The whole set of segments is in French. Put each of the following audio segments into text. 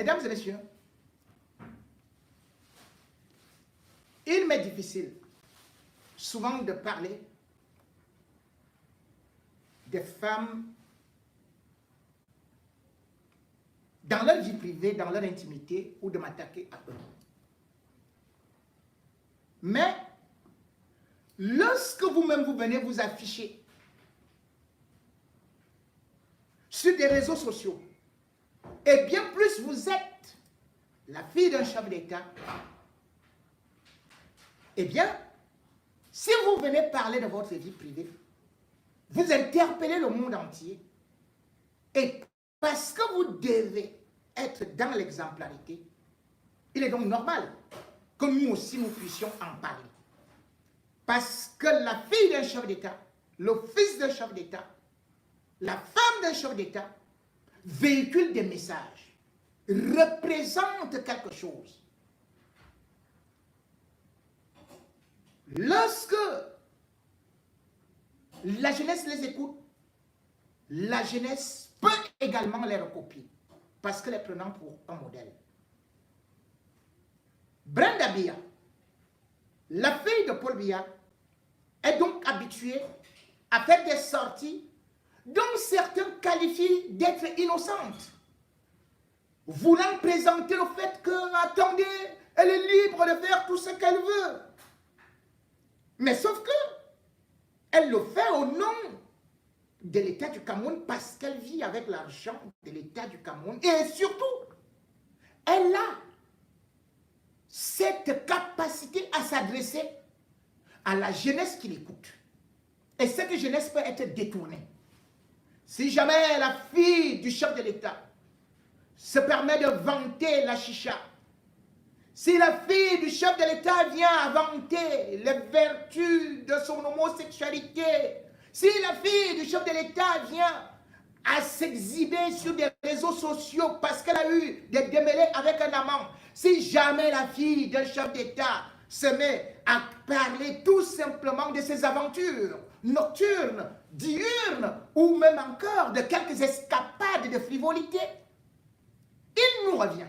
Mesdames et messieurs, il m'est difficile souvent de parler des femmes dans leur vie privée, dans leur intimité, ou de m'attaquer à eux. Mais, lorsque vous-même vous venez vous afficher sur des réseaux sociaux, et bien plus vous êtes la fille d'un chef d'État, eh bien, si vous venez parler de votre vie privée, vous interpellez le monde entier, et parce que vous devez être dans l'exemplarité, il est donc normal que nous aussi nous puissions en parler. Parce que la fille d'un chef d'État, le fils d'un chef d'État, la femme d'un chef d'État véhicule des messages, représente quelque chose. Lorsque la jeunesse les écoute, la jeunesse peut également les recopier, parce que les prenant pour un modèle. Brenda Biya, la fille de Paul Biya, est donc habituée à faire des sorties dont certains qualifient d'être innocentes, voulant présenter le fait que, attendez, elle est libre de faire tout ce qu'elle veut. Mais sauf que, elle le fait au nom de l'État du Cameroun parce qu'elle vit avec l'argent de l'État du Cameroun. Et surtout, elle a cette capacité à s'adresser à la jeunesse qui l'écoute. Et cette jeunesse peut être détournée. Si jamais la fille du chef de l'État se permet de vanter la chicha, si la fille du chef de l'État vient à vanter les vertus de son homosexualité, si la fille du chef de l'État vient à s'exhiber sur des réseaux sociaux parce qu'elle a eu des démêlés avec un amant, si jamais la fille d'un chef d'État se met à parler tout simplement de ses aventures nocturnes, diurnes, ou même encore de quelques escapades de frivolité, il nous revient,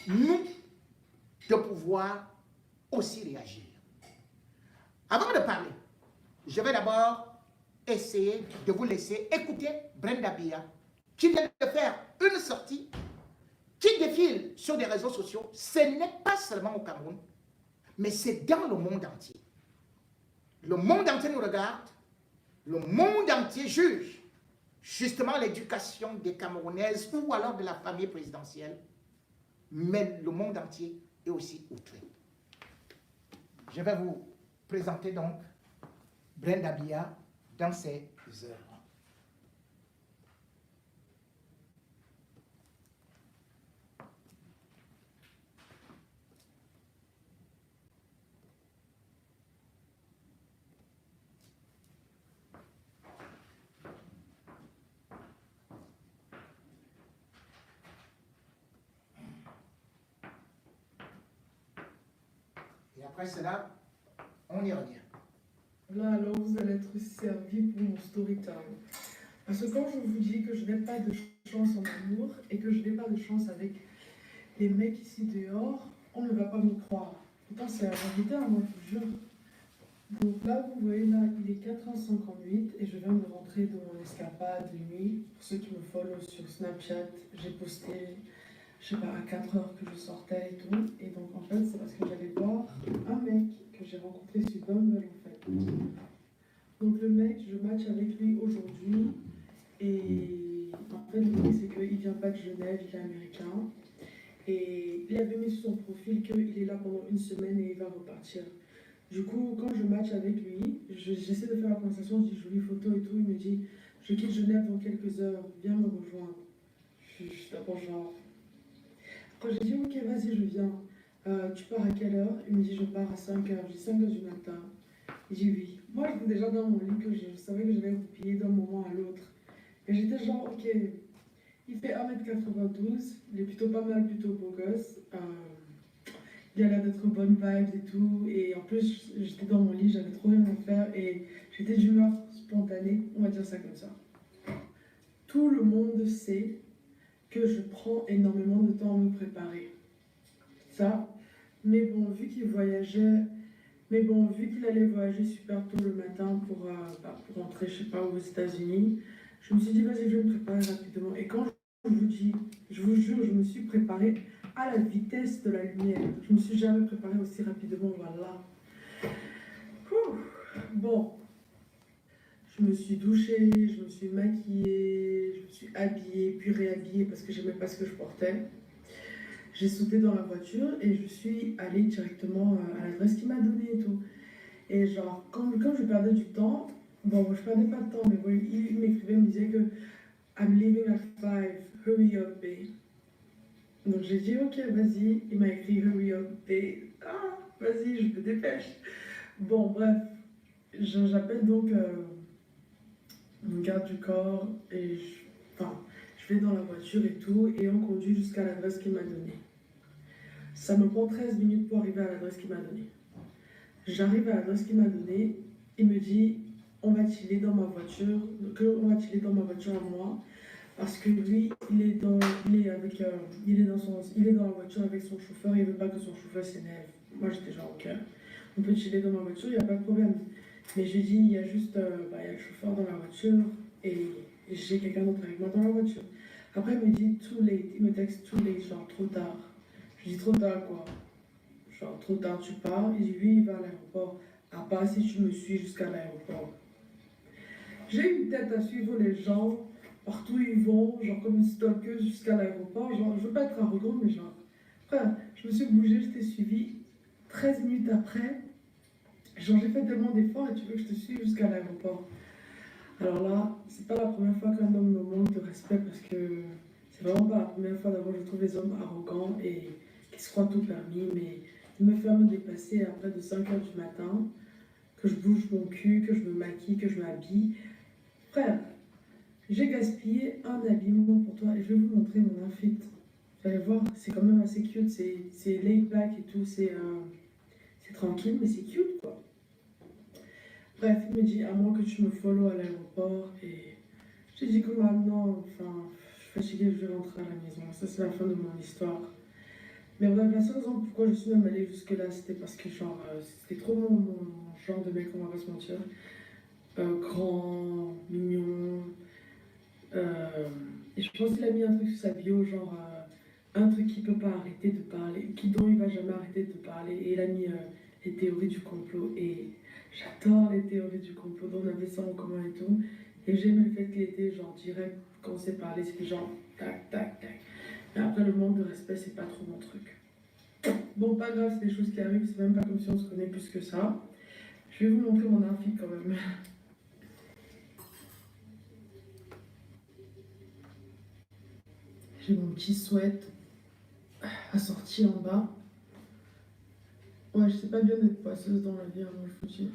nous, de pouvoir aussi réagir. Avant de parler, je vais d'abord essayer de vous laisser écouter Brenda Biya, qui vient de faire une sortie qui défile sur des réseaux sociaux. Ce n'est pas seulement au Cameroun, mais c'est dans le monde entier. Le monde entier nous regarde, le monde entier juge justement l'éducation des Camerounaises ou alors de la famille présidentielle, mais le monde entier est aussi outré. Je vais vous présenter donc Brenda Biya dans ses œuvres. Et après cela, on y revient. Là, alors, vous allez être servi pour mon story time. Parce que quand je vous dis que je n'ai pas de chance en amour et que je n'ai pas de chance avec les mecs ici dehors, on ne va pas me croire. Pourtant, c'est la vérité, moi, je vous jure. Donc là, vous voyez, là, il est 4h58 et je viens de rentrer dans mon escapade de nuit. Pour ceux qui me follow sur Snapchat, j'ai posté, je sais pas, à 4h que je sortais et tout. Et donc, en fait, c'est parce que j'allais voir un mec que j'ai rencontré sur Bumble, en fait. Donc, le mec, je match avec lui aujourd'hui. Et en fait, le truc, c'est qu'il vient pas de Genève, il est américain. Et il avait mis sur son profil qu'il est là pendant une semaine et il va repartir. Du coup, quand je match avec lui, j'essaie de faire la conversation, je dis jolie photo et tout. Il me dit, je quitte Genève dans quelques heures, viens me rejoindre. Je suis d'abord genre. Quand j'ai dit, ok, vas-y, je viens. Tu pars à quelle heure? Il me dit, je pars à 5h. Je dis 5h du matin. Il dit oui. Moi, j'étais déjà dans mon lit, que je savais que j'allais roupiller d'un moment à l'autre. Et j'étais genre, ok. Il fait 1m92, il est plutôt pas mal, plutôt beau gosse. Il a l'air d'être bonne vibes et tout. Et en plus, j'étais dans mon lit, j'avais trop rien à faire. Et j'étais d'humeur spontanée, on va dire ça comme ça. Tout le monde sait que je prends énormément de temps préparer. Ça. Mais bon, vu qu'il voyageait, mais bon, vu qu'il allait voyager super tôt le matin pour rentrer, je sais pas, aux États-Unis, je me suis dit, vas-y, je vais me préparer rapidement. Et quand je vous dis, je vous jure, je me suis préparée à la vitesse de la lumière. Je me suis jamais préparée aussi rapidement, voilà. Ouh. Bon, je me suis douchée, je me suis maquillée, je me suis habillée, puis réhabillée parce que j'aimais pas ce que je portais. J'ai sauté dans la voiture et je suis allée directement à l'adresse qu'il m'a donnée et tout. Et genre, comme je perdais du temps, bon, je perdais pas de temps, mais bon, il m'écrivait, il me disait que I'm leaving at 5, hurry up, babe. Donc j'ai dit, ok, vas-y. Il m'a écrit, hurry up, babe. Ah, vas-y, je me dépêche. Bon, bref, j'appelle donc mon garde du corps et je vais dans la voiture et tout, et on conduit jusqu'à l'adresse qu'il m'a donnée. Ça me prend 13 minutes pour arriver à l'adresse qu'il m'a donnée. J'arrive à l'adresse qu'il m'a donnée, il me dit on va chiller dans ma voiture, on va chiller dans ma voiture à moi, parce que lui, il est dans la voiture avec son chauffeur, il veut pas que son chauffeur s'énerve. Moi j'étais genre ok, on peut chiller dans ma voiture, il n'y a pas de problème. Mais je lui dis il y a juste, il y a le chauffeur dans la voiture et j'ai quelqu'un d'autre avec moi dans la voiture. Après il me dit too late, il me texte too late, genre trop tard. Je dis trop tard quoi. Genre, trop tard, tu pars. Il dit, oui, il va à l'aéroport. À part si tu me suis jusqu'à l'aéroport. J'ai une tête à suivre les gens, partout où ils vont, genre comme une stalkeuse jusqu'à l'aéroport. Genre, je veux pas être arrogante, mais genre, frère, je me suis bougée, je t'ai suivi. 13 minutes après, genre, j'ai fait tellement d'efforts et tu veux que je te suive jusqu'à l'aéroport. Alors là, c'est pas la première fois qu'un homme me manque de respect parce que c'est vraiment pas la première fois. D'abord, je trouve les hommes arrogants et qui se croient tout permis, mais il me fait me dépasser à près de 5 heures du matin, que je bouge mon cul, que je me maquille, que je m'habille. Frère, j'ai gaspillé un habillement pour toi et je vais vous montrer mon outfit. Vous allez voir, c'est quand même assez cute, c'est laid back et tout, c'est tranquille, mais c'est cute quoi. Bref, il me dit à moi que tu me follow à l'aéroport et j'ai dit que maintenant, enfin, je suis fatiguée, je vais rentrer à la maison. Ça, c'est la fin de mon histoire. Mais bref, la seule raison pourquoi je suis même allée jusque-là, c'était parce que genre, c'était trop mon genre de mec, on va pas se mentir. Grand, mignon. Et je pense qu'il a mis un truc sur sa bio, genre un truc qui peut pas arrêter de parler, dont il va jamais arrêter de parler. Et il a mis les théories du complot. Et j'adore les théories du complot, on avait ça en commun et tout. Et j'aimais le fait qu'il était genre direct quand on s'est parlé, c'était genre tac, tac, tac. Mais après, le manque de respect, c'est pas trop mon truc. Bon, pas grave, c'est des choses qui arrivent, c'est même pas comme si on se connaît plus que ça. Je vais vous montrer mon outfit quand même. J'ai mon petit sweat assorti en bas. Ouais, je sais pas bien d'être poisseuse dans la vie, hein, moi je vous dis.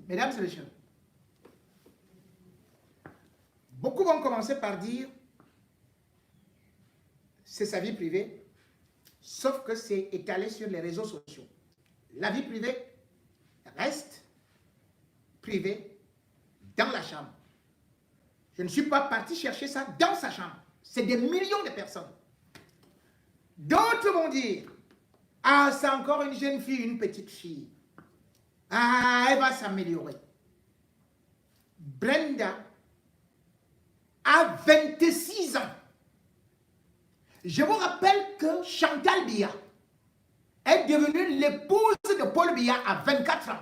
Mesdames et messieurs, beaucoup vont commencer par dire c'est sa vie privée, sauf que c'est étalé sur les réseaux sociaux. La vie privée reste privée dans la chambre. Je ne suis pas parti chercher ça dans sa chambre. C'est des millions de personnes. D'autres vont dire, ah, c'est encore une jeune fille, une petite fille. Ah, elle va s'améliorer. Brenda a 26 ans. Je vous rappelle que Chantal Biya est devenue l'épouse de Paul Biya à 24 ans.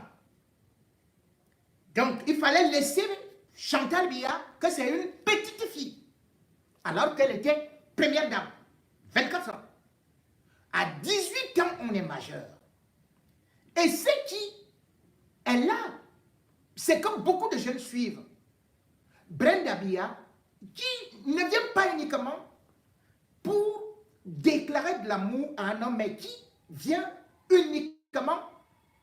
Donc, il fallait laisser Chantal Biya que c'est une petite fille, alors qu'elle était première dame. 24 ans. À 18 ans, on est majeur. Et c'est qui est là. C'est comme beaucoup de jeunes suivent Brenda Biya, qui ne vient pas uniquement pour déclarer de l'amour à un homme, mais qui vient uniquement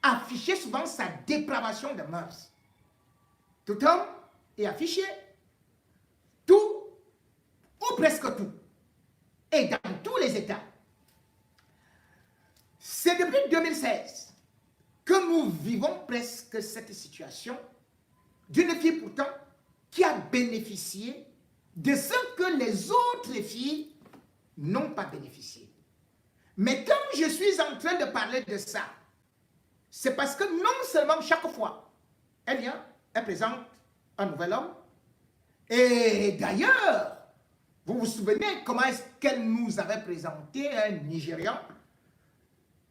afficher souvent sa dépravation de mœurs. Tout homme est affiché, tout ou presque tout, et dans tous les États. C'est depuis 2016 que nous vivons presque cette situation d'une fille pourtant qui a bénéficié de ce que les autres filles n'ont pas bénéficié. Mais quand je suis en train de parler de ça, c'est parce que non seulement chaque fois, elle vient, elle présente un nouvel homme, et d'ailleurs, vous vous souvenez comment est-ce qu'elle nous avait présenté un Nigérian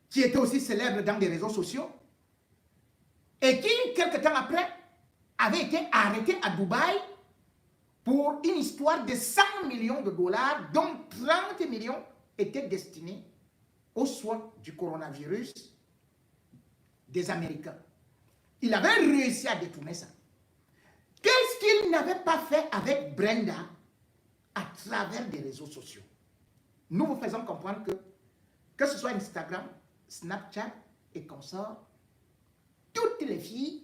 qui était aussi célèbre dans les réseaux sociaux et qui, quelque temps après, avait été arrêté à Dubaï pour une histoire de 100 millions de dollars, dont 30 millions étaient destinés aux soins du coronavirus des Américains. Il avait réussi à détourner ça. Qu'est-ce qu'il n'avait pas fait avec Brenda à travers des réseaux sociaux? Nous vous faisons comprendre que ce soit Instagram, Snapchat et consorts, toutes les filles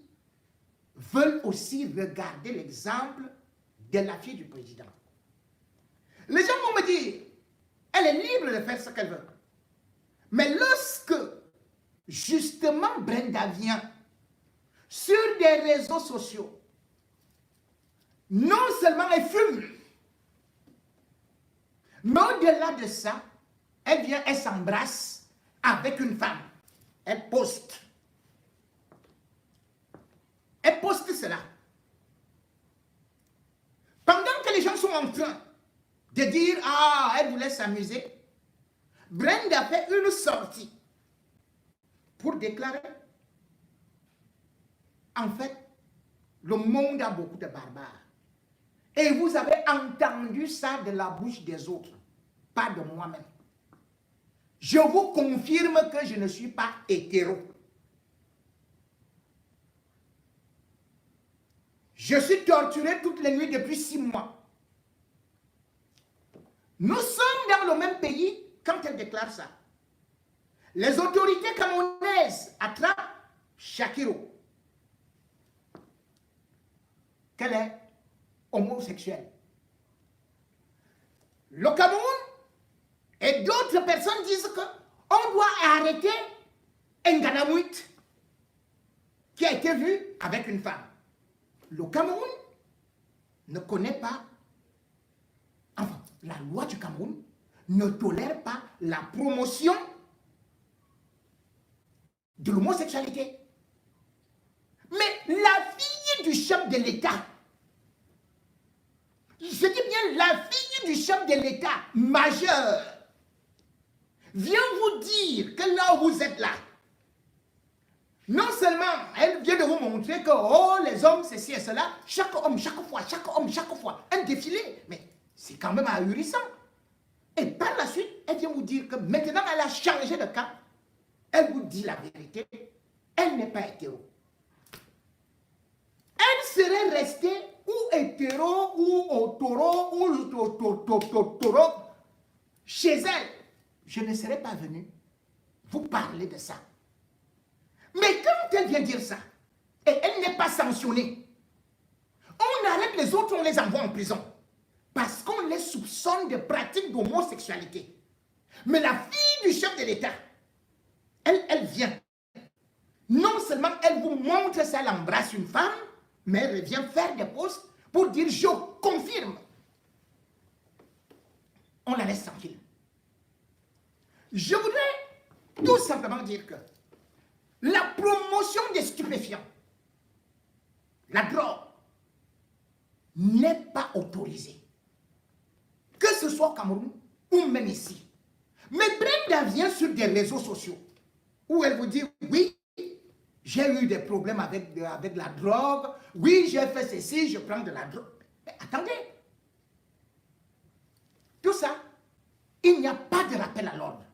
veulent aussi regarder l'exemple de la fille du président. Les gens vont me dire, elle est libre de faire ce qu'elle veut. Mais lorsque, justement, Brenda vient sur des réseaux sociaux, non seulement elle fume, mais au-delà de ça, elle vient, elle s'embrasse avec une femme. Elle poste. Elle poste cela. Pendant que les gens sont en train de dire, ah, elle voulait s'amuser, Brenda fait une sortie pour déclarer, en fait, le monde a beaucoup de barbares. Et vous avez entendu ça de la bouche des autres, pas de moi-même. Je vous confirme que je ne suis pas hétéro. Je suis torturé toutes les nuits depuis 6 mois. Nous sommes dans le même pays quand elle déclare ça. Les autorités camerounaises attrapent Shakiro, qu'elle est homosexuelle. Le Cameroun et d'autres personnes disent qu'on doit arrêter Nganamouit qui a été vu avec une femme. Le Cameroun ne connaît pas, enfin, la loi du Cameroun ne tolère pas la promotion de l'homosexualité. Mais la fille du chef de l'État, je dis bien la fille du chef de l'État majeur, vient vous dire que là où vous êtes là, non seulement elle vient de vous montrer que oh, les hommes, ceci et cela, chaque homme, chaque fois, un défilé, mais c'est quand même ahurissant. Et par la suite, elle vient vous dire que maintenant elle a changé de cap, elle vous dit la vérité, elle n'est pas hétéro. Elle serait restée ou hétéro, ou au taureau, ou taureau, chez elle. Je ne serais pas venu vous parler de ça. Mais quand elle vient dire ça, et elle n'est pas sanctionnée, on arrête les autres, on les envoie en prison. Parce qu'on les soupçonne de pratiques d'homosexualité. Mais la fille du chef de l'État, elle vient. Non seulement elle vous montre ça, elle embrasse une femme, mais elle vient faire des posts pour dire « je confirme ». On la laisse tranquille. Je voudrais tout simplement dire que la promotion des stupéfiants, la drogue, n'est pas autorisée. Que ce soit au Cameroun ou même ici. Mais Brenda vient sur des réseaux sociaux où elle vous dit « oui, j'ai eu des problèmes avec la drogue, oui, j'ai fait ceci, je prends de la drogue. » Mais attendez, tout ça, il n'y a pas de rappel à l'ordre.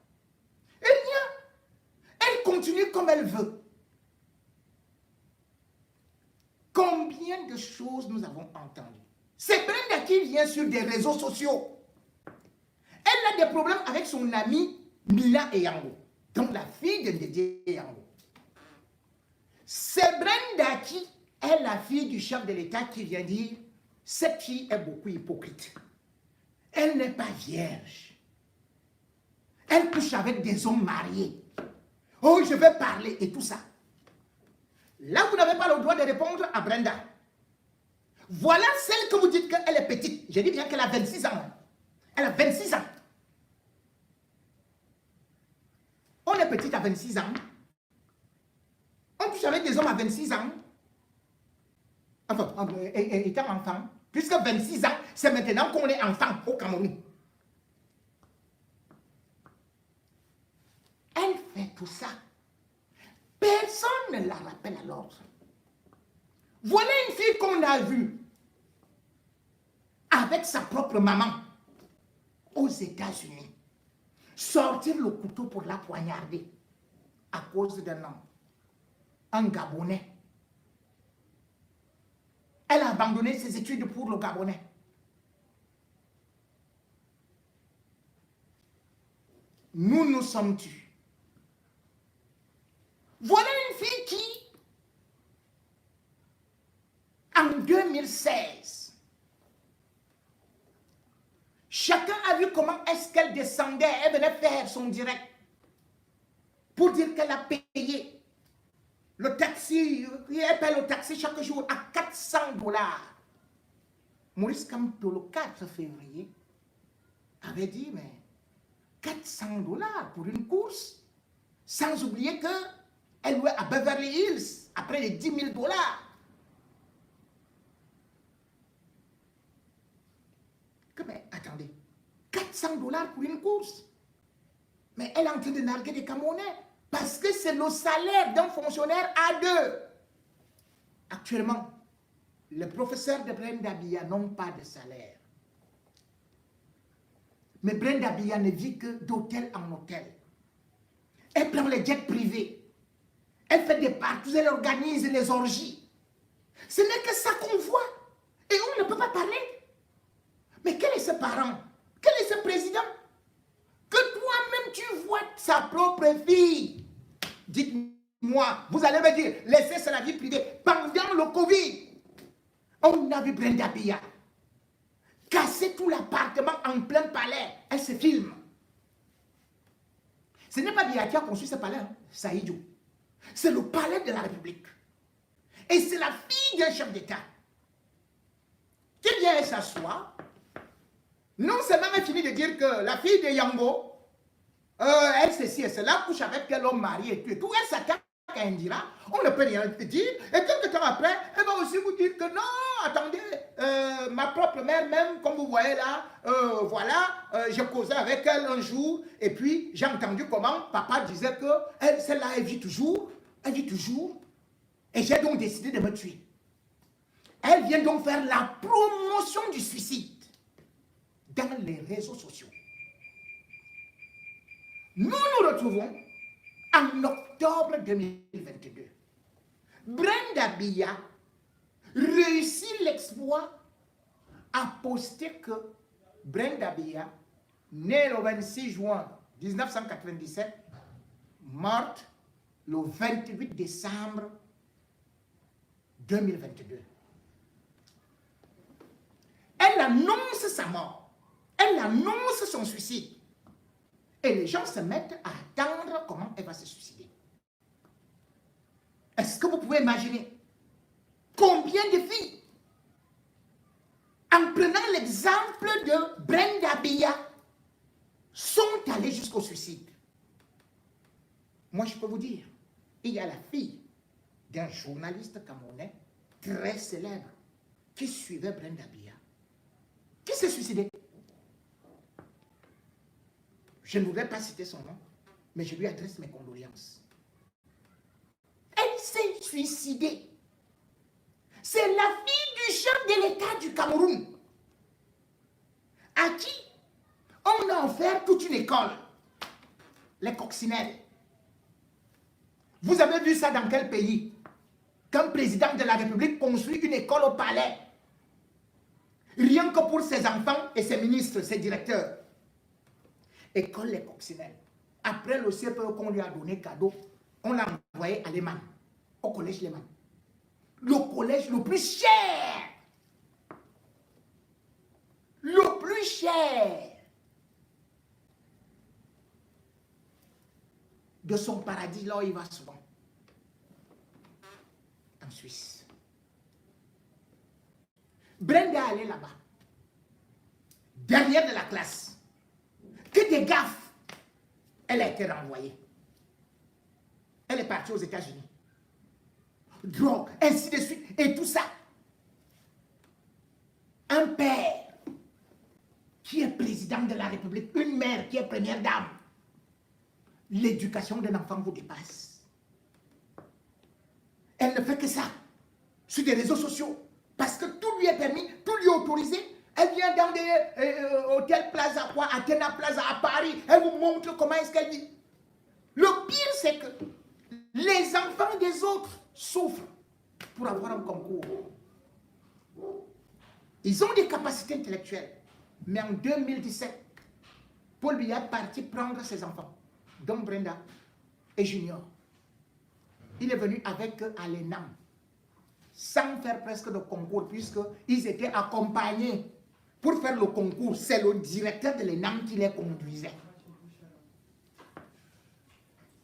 Elle continue comme elle veut. Combien de choses nous avons entendues? C'est Brenda qui vient sur des réseaux sociaux. Elle a des problèmes avec son amie Mila Eyango, donc la fille de Ndédié Eyango. C'est Brenda qui est la fille du chef de l'État qui vient dire « cette fille est beaucoup hypocrite. Elle n'est pas vierge. Elle couche avec des hommes mariés. Oh, je vais parler et tout ça. » Là, vous n'avez pas le droit de répondre à Brenda. Voilà celle que vous dites qu'elle est petite. Je dis bien qu'elle a 26 ans. Elle a 26 ans. On est petite à 26 ans. On touche avec des hommes à 26 ans. Enfin, étant enfant. Puisque 26 ans, c'est maintenant qu'on est enfant au Cameroun. Elle fait tout ça. Personne ne la rappelle à l'ordre. Voilà une fille qu'on a vue avec sa propre maman aux États-Unis sortir le couteau pour la poignarder à cause d'un homme, un Gabonais. Elle a abandonné ses études pour le Gabonais. Nous sommes tus. Voilà une fille qui, en 2016, chacun a vu comment est-ce qu'elle descendait. Elle venait faire son direct pour dire qu'elle a payé le taxi. Elle paye le taxi chaque jour à 400 $. Maurice Kamto, le 4 février, avait dit, mais 400 $ pour une course, sans oublier que elle louait à Beverly Hills, après les 10 000 $. Mais attendez, 400 $ pour une course? Mais elle est en train de narguer des Camerounais, parce que c'est le salaire d'un fonctionnaire A2. Actuellement, les professeurs de Brenda Biya n'ont pas de salaire. Mais Brenda Biya ne vit que d'hôtel en hôtel. Elle prend les jets privés. Elle fait des parties, elle organise les orgies. Ce n'est que ça qu'on voit. Et on ne peut pas parler. Mais quel est ce parent? Quel est ce président? Que toi-même tu vois sa propre fille. Dites-moi, vous allez me dire, laissez ça la vie privée. Pendant le Covid, on a vu Brenda Biya casser tout l'appartement en plein palais. Elle se filme. Ce n'est pas Biya qui a construit ce palais, hein. Saïdou. C'est le palais de la République. Et c'est la fille d'un chef d'État qui vient s'asseoir. Non seulement elle finit de dire que la fille de Yango, elle ceci et cela, couche avec quel homme marié et tout. Elle s'attaque à Indira. On ne peut rien dire. Et quelques temps après, elle va aussi vous dire que non, attendez, ma propre mère même, comme vous voyez là, voilà, j'ai causé avec elle un jour. Et puis, j'ai entendu comment papa disait que celle-là, elle vit toujours. Elle vit toujours. Et j'ai donc décidé de me tuer. Elle vient donc faire la promotion du suicide dans les réseaux sociaux. Nous nous retrouvons en octobre 2022. Brenda Biya réussit l'exploit à poster que Brenda Biya, née le 26 juin 1997, morte le 28 décembre 2022. Elle annonce sa mort. Elle annonce son suicide. Et les gens se mettent à attendre comment elle va se suicider. Est-ce que vous pouvez imaginer combien de filles, en prenant l'exemple de Brenda Biya, sont allées jusqu'au suicide? Moi, je peux vous dire, il y a la fille d'un journaliste camerounais très célèbre qui suivait Brenda Biya, qui s'est suicidé. Je ne voudrais pas citer son nom, mais je lui adresse mes condoléances. Elle s'est suicidée. C'est la fille du chef de l'État du Cameroun, à qui on a offert toute une école, les coccinelles. Vous avez vu ça dans quel pays? Qu'un président de la République construit une école au palais, rien que pour ses enfants et ses ministres, ses directeurs. École les coccinelles. Après le CPE qu'on lui a donné cadeau, on l'a envoyé à Lehman, au collège Lehman. Le collège le plus cher. Le plus cher de son paradis, là où il va souvent. en Suisse. Brenda allait là-bas. Dernière de la classe. Que des gaffes. Elle a été renvoyée. Elle est partie aux États-Unis. Drogue, ainsi de suite, et tout ça. Un père qui est président de la République, une mère qui est première dame. L'éducation d'un enfant vous dépasse. Elle ne fait que ça, sur des réseaux sociaux, parce que tout lui est permis, tout lui est autorisé. Elle vient dans des hôtels Plaza, quoi, Athéna Plaza à Paris, elle vous montre comment est-ce qu'elle vit. Le pire, c'est que les enfants des autres souffrent pour avoir un concours. Ils ont des capacités intellectuelles. Mais en 2017, Paul Biya est parti prendre ses enfants, dont Brenda et Junior. Il est venu avec eux à l'ENAM, sans faire presque de concours, puisqu'ils étaient accompagnés pour faire le concours. C'est le directeur de l'ENAM qui les conduisait.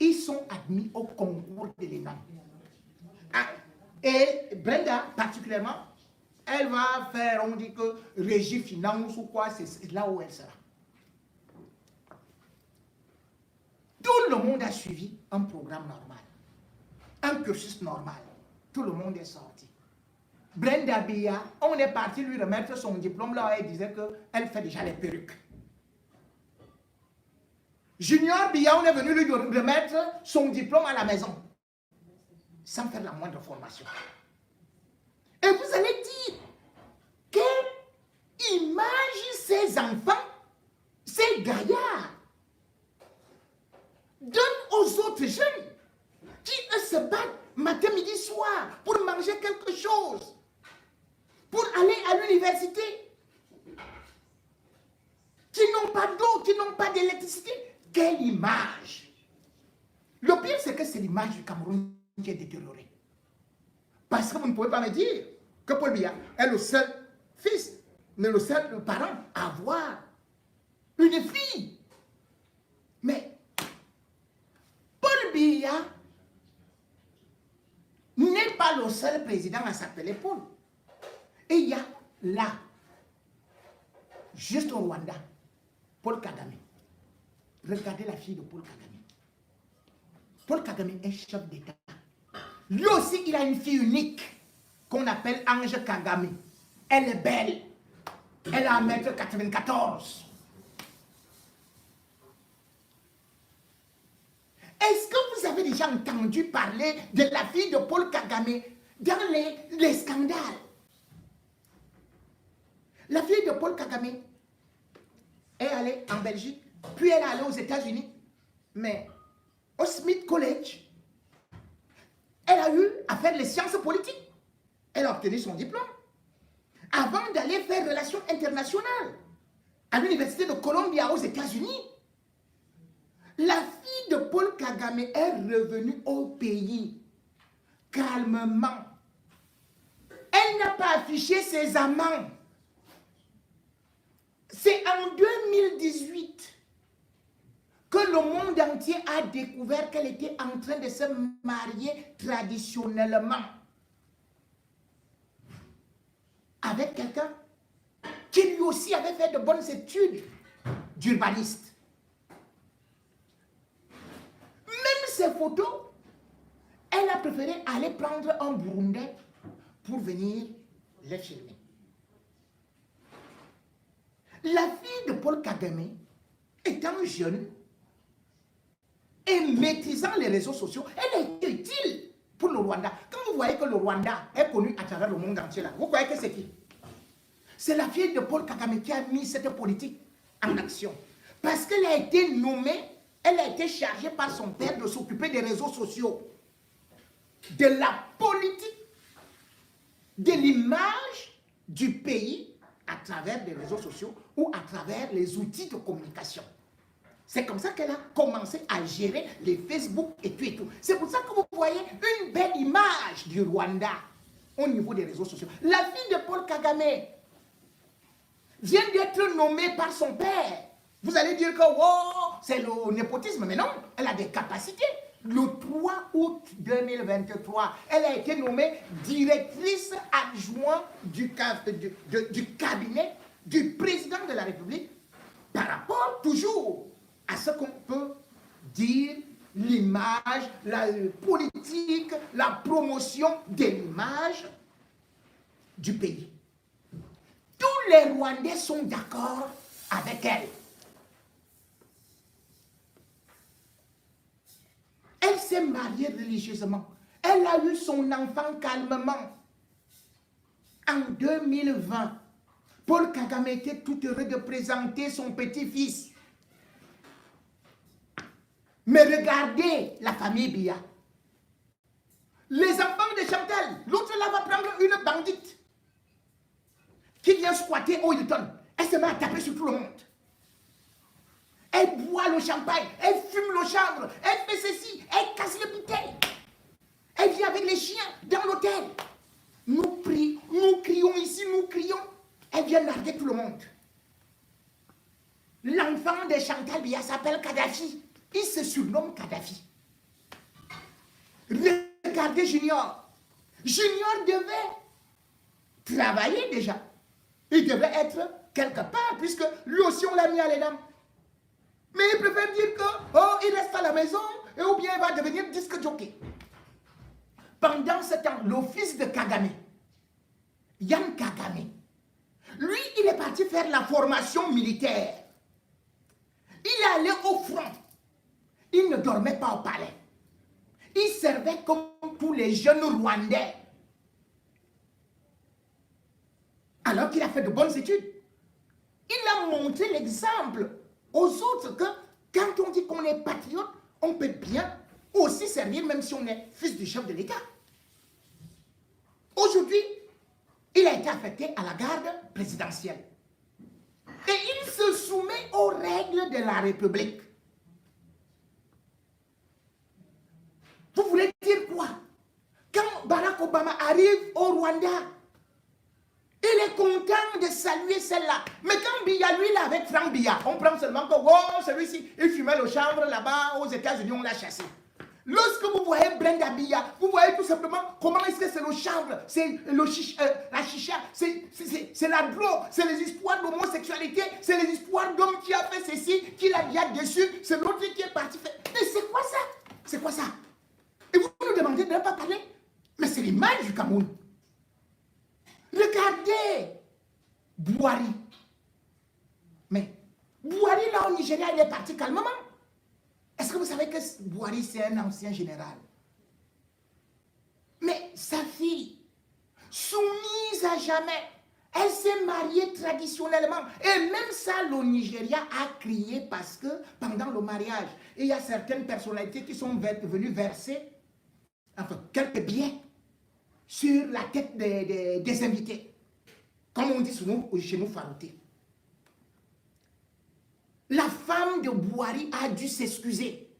Ils sont admis au concours de l'ENAM. Ah, et Brenda, particulièrement, elle va faire, on dit que régie finance ou quoi, c'est là où elle sera. Tout le monde a suivi un programme normal, un cursus normal. Tout le monde est sorti. Brenda Biya, on est parti lui remettre son diplôme là, elle disait qu'elle fait déjà les perruques. Junior Biya, on est venu lui remettre son diplôme à la maison, sans faire la moindre formation. Et vous allez dire, quelle image ces enfants, ces gaillards, donnent aux autres jeunes qui eux, se battent matin, midi, soir pour manger quelque chose, pour aller à l'université, qui n'ont pas d'eau, qui n'ont pas d'électricité. Quelle image! Le pire, c'est que c'est l'image du Cameroun qui est détériorée. Parce que vous ne pouvez pas me dire que Paul Biya est le seul fils, mais le seul parent à avoir une fille. Mais Paul Biya n'est pas le seul président à s'appeler Paul. Et il y a là, juste au Rwanda, Paul Kagame. Regardez la fille de Paul Kagame. Paul Kagame est chef d'État. Lui aussi, il a une fille unique qu'on appelle Ange Kagame. Elle est belle. Elle a 1,94 m. Est-ce que vous avez déjà entendu parler de la fille de Paul Kagame dans les scandales? La fille de Paul Kagame est allée en Belgique, puis elle est allée aux États-Unis. Mais au Smith College, elle a eu à faire les sciences politiques. Elle a obtenu son diplôme avant d'aller faire relations internationales à l'université de Columbia aux États-Unis. La fille de Paul Kagame est revenue au pays calmement. Elle n'a pas affiché ses amants. C'est en 2018 que le monde entier a découvert qu'elle était en train de se marier traditionnellement avec quelqu'un qui lui aussi avait fait de bonnes études d'urbaniste. Même ces photos, elle a préféré aller prendre un Burundais pour venir les filmer. La fille de Paul Kagame, étant jeune et maîtrisant les réseaux sociaux, elle est utile pour le Rwanda. Quand vous voyez que le Rwanda est connu à travers le monde entier, là, vous croyez que c'est qui? C'est la fille de Paul Kagame qui a mis cette politique en action. Parce qu'elle a été nommée, elle a été chargée par son père de s'occuper des réseaux sociaux, de la politique, de l'image du pays à travers les réseaux sociaux ou à travers les outils de communication. C'est comme ça qu'elle a commencé à gérer les Facebook et tout et tout. C'est pour ça que vous voyez une belle image du Rwanda au niveau des réseaux sociaux. La fille de Paul Kagame vient d'être nommée par son père. Vous allez dire que oh, c'est le népotisme, mais non, elle a des capacités. le 3 août 2023, elle a été nommée directrice adjointe du cabinet du président de la République par rapport toujours à ce qu'on peut dire l'image, la politique, la promotion de l'image du pays. Tous les Rwandais sont d'accord avec elle. Elle s'est mariée religieusement. Elle a eu son enfant calmement. En 2020, Paul Kagame était tout heureux de présenter son petit-fils. Mais regardez la famille Biya. Les enfants de Chantal, l'autre là va prendre une bandite qui vient squatter au Hilton. Elle se met à taper sur tout le monde. Elle boit le champagne, elle fume le chanvre, elle fait ceci, elle casse les bouteilles. Elle vient avec les chiens dans l'hôtel. Nous crions ici, nous crions. Elle vient narguer tout le monde. L'enfant de Chantal Biya s'appelle Kadhafi. Il se surnomme Kadhafi. Regardez Junior. Junior devait travailler déjà. Il devait être quelque part, puisque lui aussi on l'a mis à l'ENAM. Mais il préfère dire que, oh, il reste à la maison, et ou bien il va devenir disque jockey. Pendant ce temps, le fils de Kagame, Yann Kagame, lui, il est parti faire la formation militaire. Il est allé au front. Il ne dormait pas au palais. Il servait comme tous les jeunes Rwandais. Alors qu'il a fait de bonnes études. Il a montré l'exemple aux autres que quand on dit qu'on est patriote, on peut bien aussi servir même si on est fils du chef de l'État. Aujourd'hui, il a été affecté à la garde présidentielle. Et il se soumet aux règles de la République. Vous voulez dire quoi? Quand Barack Obama arrive au Rwanda, il est content de saluer celle-là. Mais quand Biya, lui, là, avec Frank Biya, on prend seulement que, oh, celui-ci, il fumait le chanvre là-bas aux États-Unis, on l'a chassé. Lorsque vous voyez Brenda Biya, vous voyez tout simplement comment est-ce que c'est le chanvre, c'est la chicha, c'est la drogue, c'est les histoires d'homosexualité, c'est les histoires d'homme qui a fait ceci, qui l'a bien déçu, c'est l'autre qui est parti faire. Mais c'est quoi ça? C'est quoi ça? Et vous nous demandez de ne pas parler? Mais c'est l'image du Cameroun. Regardez Buhari. Mais Buhari, là, au Nigeria, il est parti calmement. Est-ce que vous savez que Buhari, c'est un ancien général? Mais sa fille, soumise à jamais, elle s'est mariée traditionnellement. Et même ça, le Nigeria a crié parce que pendant le mariage, il y a certaines personnalités qui sont venues verser enfin, quelques billets sur la tête des invités. Comme on dit chez nous, farouté. La femme de Buhari a dû s'excuser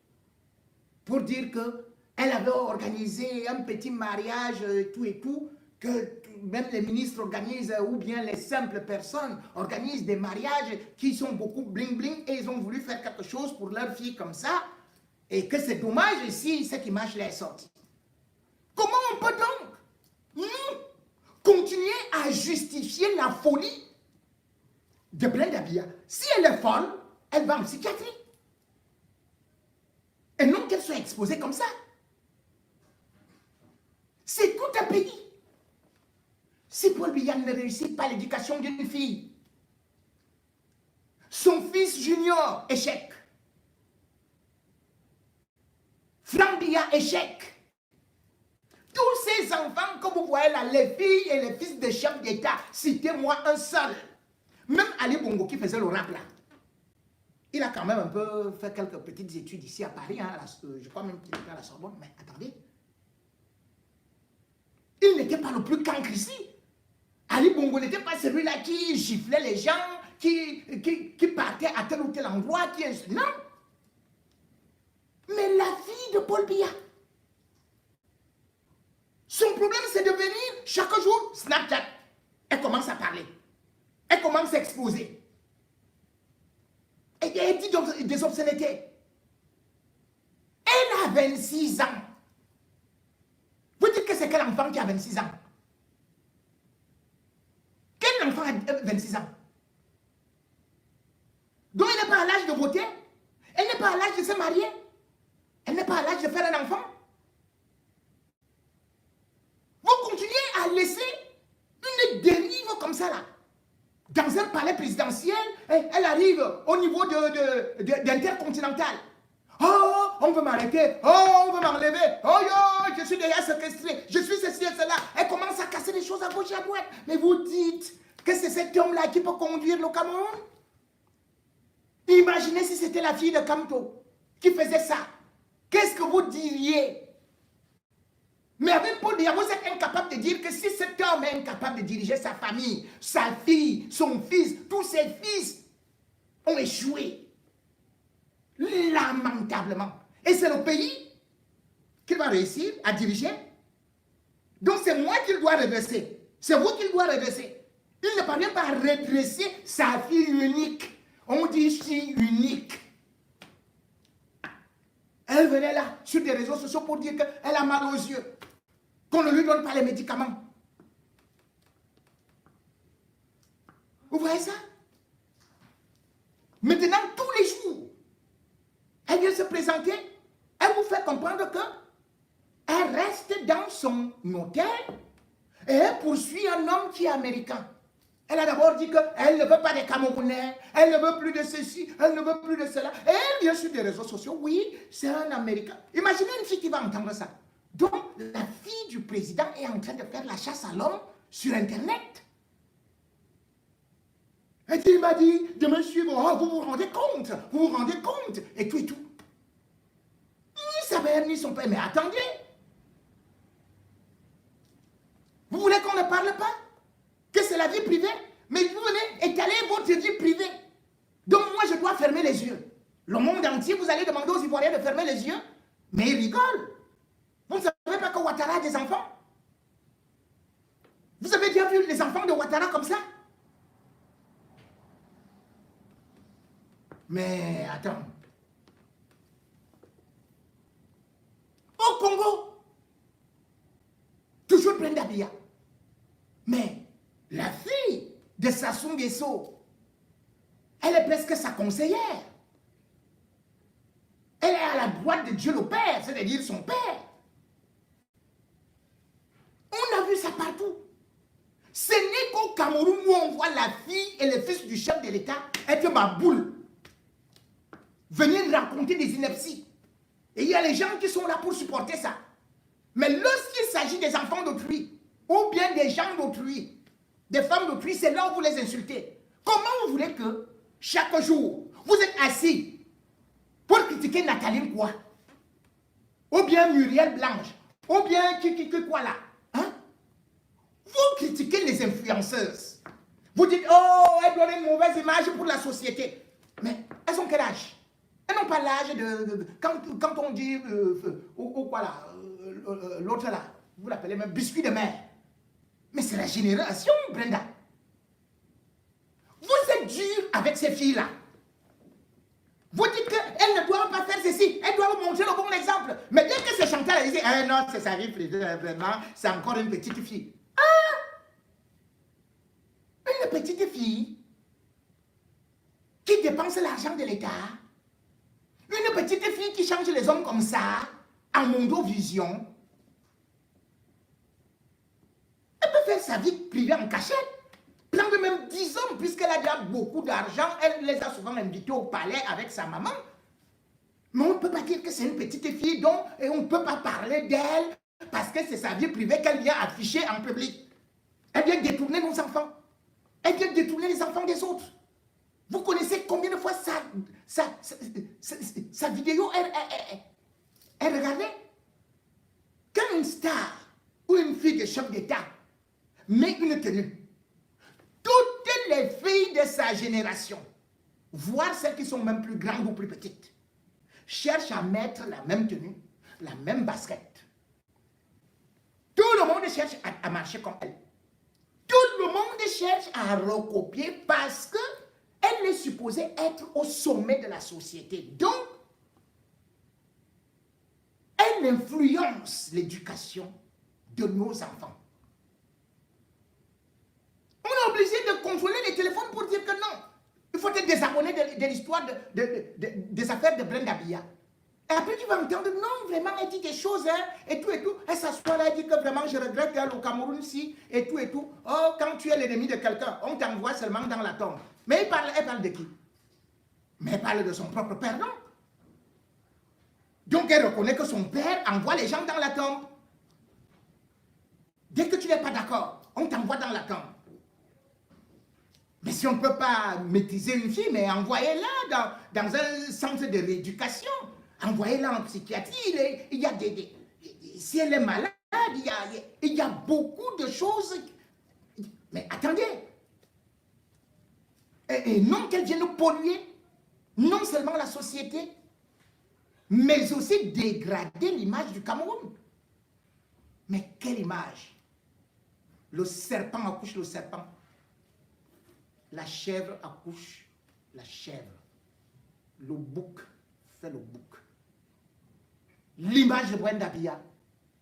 pour dire qu'elle avait organisé un petit mariage tout et tout, que même les ministres organisent, ou bien les simples personnes organisent des mariages qui sont beaucoup bling bling, et ils ont voulu faire quelque chose pour leur fille comme ça, et que c'est dommage si cette image est sortie. Comment on peut donc continuer à justifier la folie de Brenda Biya? Si elle est folle, elle va en psychiatrie. Et non qu'elle soit exposée comme ça. C'est tout un pays. Si Paul Biya ne réussit pas l'éducation d'une fille, son fils junior, échec. Frank Biya, échec. Tous ces enfants que vous voyez là, les filles et les fils des chefs d'État, citez-moi un seul. Même Ali Bongo qui faisait le rap là. Il a quand même un peu fait quelques petites études ici à Paris, hein, je crois même qu'il était à la Sorbonne, mais attendez. Il n'était pas le plus cancre ici. Ali Bongo n'était pas celui-là qui giflait les gens, qui partait à tel ou tel endroit, non. Mais la fille de Paul Biya, son problème c'est de venir chaque jour Snapchat. Elle commence à parler. Elle commence à exposer. Elle dit des obscénités. Elle avait 26 ans. Vous dites que c'est quel enfant qui a 26 ans? Quel enfant a 26 ans? Donc elle n'est pas à l'âge de voter. Elle n'est pas à l'âge de se marier. Elle n'est pas à l'âge de faire un enfant. Vous continuez à laisser une dérive comme ça là. Dans un palais présidentiel, elle arrive au niveau d'Intercontinental. Oh, on veut m'arrêter. Oh, on veut m'enlever. Oh, yo, je suis déjà séquestré. Je suis ceci et cela. Elle commence à casser les choses à gauche et à droite. Mais vous dites que c'est cet homme-là qui peut conduire le Cameroun? Imaginez si c'était la fille de Kamto qui faisait ça. Qu'est-ce que vous diriez? Mais avec Paul Biya, vous êtes incapable de dire que si cet homme est incapable de diriger sa famille, sa fille, son fils, tous ses fils ont échoué. Lamentablement. Et c'est le pays qu'il va réussir à diriger. Donc c'est moi qu'il doit redresser. C'est vous qu'il doit redresser. Il ne parvient pas à redresser sa fille unique. On dit fille unique. Elle venait là sur des réseaux sociaux pour dire qu'elle a mal aux yeux. Qu'on ne lui donne pas les médicaments. Vous voyez ça? Maintenant, tous les jours, elle vient se présenter, elle vous fait comprendre qu'elle reste dans son hôtel et elle poursuit un homme qui est américain. Elle a d'abord dit qu'elle ne veut pas des Camerounais, elle ne veut plus de ceci, elle ne veut plus de cela. Et elle vient sur des réseaux sociaux, oui, c'est un Américain. Imaginez une fille qui va entendre ça. Donc, la fille du président est en train de faire la chasse à l'homme sur Internet. Et il m'a dit de me suivre. Oh, vous vous rendez compte? Vous vous rendez compte? Et tout et tout. Ni sa mère, ni son père. Mais attendez. Vous voulez qu'on ne parle pas? Que c'est la vie privée? Mais vous venez étaler votre vie privée. Donc moi, je dois fermer les yeux. Le monde entier, vous allez demander aux Ivoiriens de fermer les yeux? Mais ils rigolent. Vous ne savez pas que Ouattara a des enfants? Vous avez déjà vu les enfants de Ouattara comme ça? Mais attends. Au Congo, toujours Brenda Biya. Mais la fille de Sassou Nguesso, elle est presque sa conseillère. Elle est à la droite de Dieu le Père, c'est-à-dire son père. On a vu ça partout. Ce n'est qu'au Cameroun où on voit la fille et le fils du chef de l'État être ma boule. Venir raconter des inepties. Et il y a les gens qui sont là pour supporter ça. Mais lorsqu'il s'agit des enfants d'autrui, ou bien des gens d'autrui, des femmes d'autrui, c'est là où vous les insultez. Comment vous voulez que chaque jour, vous êtes assis pour critiquer Nathalie quoi? Ou bien Muriel Blanche? Ou bien quoi là? Hein? Vous critiquez les influenceuses. Vous dites, oh, elles donnent une mauvaise image pour la société. Mais elles ont quel âge? Elles n'ont pas l'âge de... Quand on dit... ou quoi là? L'autre là, vous l'appelez même biscuit de mer. Mais c'est la génération, Brenda. Vous êtes dur avec ces filles-là. Vous dites qu'elles ne doivent pas faire ceci. Elles doivent montrer le bon exemple. Mais dès que c'est Chantal, elle dit, eh non, c'est sa vie privée, vraiment, c'est encore une petite fille. Ah! Une petite fille qui dépense l'argent de l'État. Une petite fille qui change les hommes comme ça, en mondovision. Elle peut faire sa vie privée en cachette. Prendre même 10 hommes, puisqu'elle a déjà beaucoup d'argent. Elle les a souvent invités au palais avec sa maman. Mais on ne peut pas dire que c'est une petite fille dont et on ne peut pas parler d'elle parce que c'est sa vie privée qu'elle vient afficher en public. Elle vient détourner nos enfants. Elle vient détourner les enfants des autres. Vous connaissez combien de fois sa vidéo elle regardait? Quand une star ou une fille de chef d'État met une tenue, toutes les filles de sa génération, voire celles qui sont même plus grandes ou plus petites, cherchent à mettre la même tenue, la même basket. Tout le monde cherche à marcher comme elle. Tout le monde cherche à recopier parce que elle est supposée être au sommet de la société. Donc, elle influence l'éducation de nos enfants. On est obligé de contrôler les téléphones pour dire que non. Il faut te désabonner de l'histoire des affaires de Brenda Biya. Et après, tu vas entendre, non, vraiment, elle dit des choses, hein, et tout, et tout. Elle s'assoit là, elle dit que vraiment, je regrette au Cameroun, si, et tout, et tout. Oh, quand tu es l'ennemi de quelqu'un, on t'envoie seulement dans la tombe. Mais elle parle de qui? Mais elle parle de son propre père, non? Donc, elle reconnaît que son père envoie les gens dans la tombe. Dès que tu n'es pas d'accord, on t'envoie dans la tombe. Mais si on ne peut pas maîtriser une fille, mais envoyez-la dans un centre de rééducation. Envoyez-la en psychiatrie. Il y a si elle est malade, il y a beaucoup de choses. Mais attendez. Et non qu'elle vienne polluer, non seulement la société, mais aussi dégrader l'image du Cameroun. Mais quelle image? Le serpent accouche le serpent. La chèvre accouche la chèvre. Le bouc fait le bouc. L'image de Brenda Biya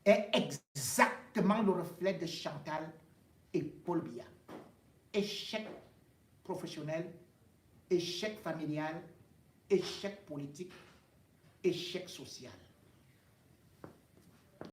est exactement le reflet de Chantal et Paul Biya. Échec professionnel, échec familial, échec politique, échec social.